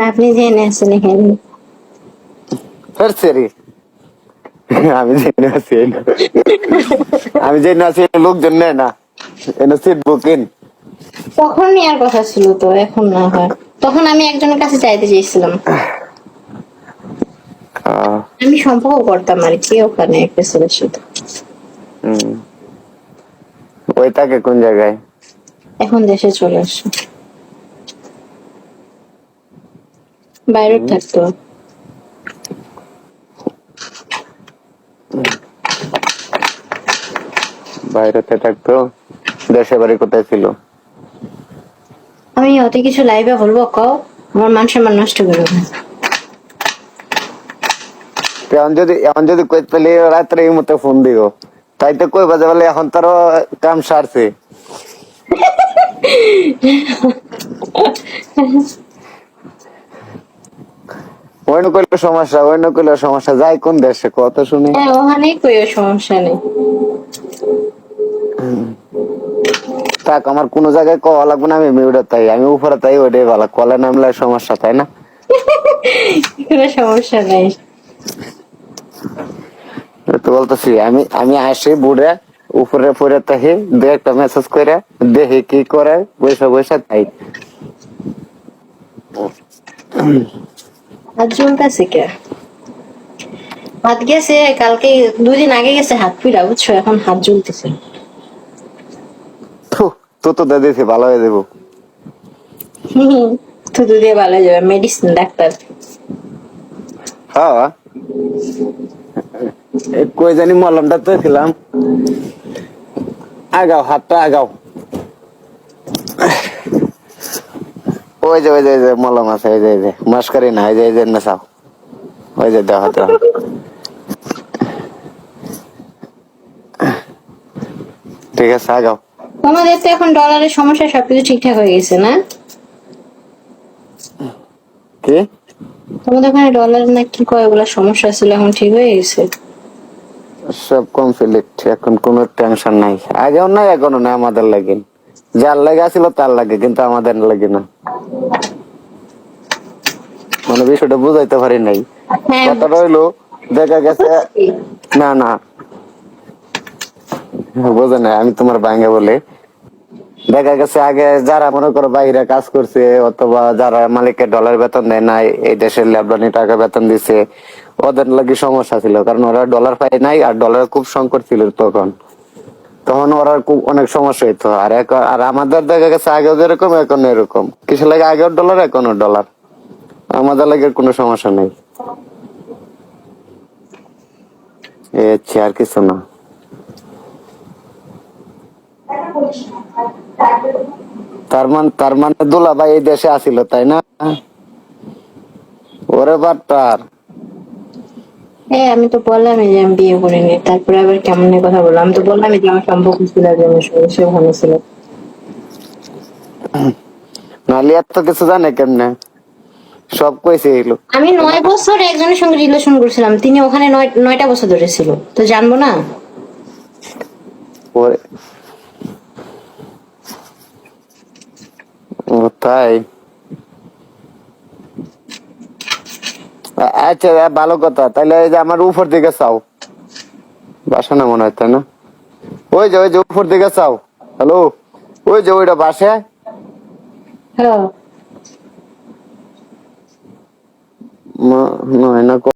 আপনি জেনে আছেন এখানে। আমি জেনে আছি আমি জেনে আছি লোকজন নেয় না এনে সিট বুকিং। তখন নেওয়ার কথা ছিল তো, এখন না হয়। তখন আমি একজনের কাছে চাইতে চেয়েছিলাম। আমি সম্পর্ক করতাম আর কি ওখানে একটা ছেলের সাথে। ওই থাকে কোন জায়গায়? এখন দেশে চলে আসছে, বাইরে থাকতো। বাইরেতে থাকতো, দেশে বাড়ি কোথায় ছিল? আমি অত কিছু লাইভে বলবো কও, আমার মান সম্মান নষ্ট করবো না। এখন যদি কই পেলে রাত্রে এই মতো ফোন দিও, তাই তো কই বাজে বলে এখন তার কাম সারছে। অন্য কইলে সমস্যা, অন্য কইলে সমস্যা, যাই কোন দেশে কত শুনি। হ্যাঁ, ওখানেই কইও, সমস্যা নেই। থাক, আমার কোন জায়গায় কওয়া লাগবে না, আমি মিউটে তাই, আমি উপরে তাই, ওইটাই ভালো। কলে নামলে সমস্যা, তাই না? কোনো সমস্যা নেই। তো বলতেছি আমি আমি আসি বুড়ে উপরে পড়ে তাহি দু একটা মেসেজ করে দেখি কি করে, বৈশা বৈশা তাই। হাত জ্বলতেছে কে? হাত গেছে কালকে, 2 দিন আগে গেছে হাত পুরা, বুঝছো? এখন হাত জ্বলতেছে। তো দিয়ে দিছি, ভালো হয়ে যাবো। থুতু দিয়ে ভালো হয়ে যাবে, মেডিসিন, ডাক্তার। হ্যাঁ, কই জানি মলমটা তো ছিলাম, আগাও হাতটা আগাও। ওই যে মলম আছে, এই যে মাস্কারি না, এই যে নেশাও, ওই যে দেহ দেহ। ঠিক আছে, আগাও। তোমাদের তো এখন ডলারের সমস্যা, সবকিছু ঠিকঠাক হয়ে গেছে না? কি? তোমাদের ওখানে ডলার না কি কয়, ওগুলা সমস্যা ছিল, এখন ঠিক হয়ে গেছে? সব কমপ্লিট, এখন কোনো টেনশন নাই। আগেও নাই, এখনো নাই, আমাদের লাগে। যার লাগে আছিল তার লাগে, কিন্তু আমাদের লাগে না। মানে বিষয়টা বুঝাইতে পারি নাই। হ্যাঁ, কথাটা হইলো, দেখা গেছে, বুঝছি। না না বোঝে নাই, আমি তোমার ভাঙ্গে বলি। দেখা গেছে আগে যারা মনে করো বাইরে কাজ করছে, অথবা যারা মালিকের ডলার বেতন দেয় নাই, এই দেশের লেবানি টাকা বেতন দিছে, ওদের লাগে সমস্যা ছিল, কারণ ওরা ডলার পায় নাই, আর ডলারের খুব সংকট ছিল তখন। তখন ওরা খুব অনেক সমস্যা হইতো। আর আমাদের দেখা গেছে আগেও যেরকম এখন এরকম, কিছু লাগে আগেও ডলার, এখনো ডলার, আমাদের লাগে কোনো সমস্যা নেই। আর কিছু না। তার মানে দুলা ভাই এই দেশে আসিল, তাই না? ওরে বাট্টার। হ্যাঁ, আমি তো বললাম যে আমি বিয়ে করিনি, তারপরে আবার কেমন কথা বললাম? আমি তো বললাম যে আমার সম্পর্ক ছিল, যে আমার সঙ্গে সে ভালো ছিল। নাহলে এত কিছু জানে কেমনে? সব কইছে এগুলো। আমি 9 বছর একজনের সঙ্গে রিলেশন করছিলাম, তিনি ওখানে 9টা বছর ধরে ছিল, তো জানবো না? ওরে, ও তাই? আচ্ছা, ভালো কথা। তাহলে এই যে আমার উপর দিকে চাও, বাসা না মনে হয়, তাই না? ওই যে উপর দিকে চাও। হ্যালো, ওই যে ওইটা বাসে। হ্যাঁ। মনে হয় না।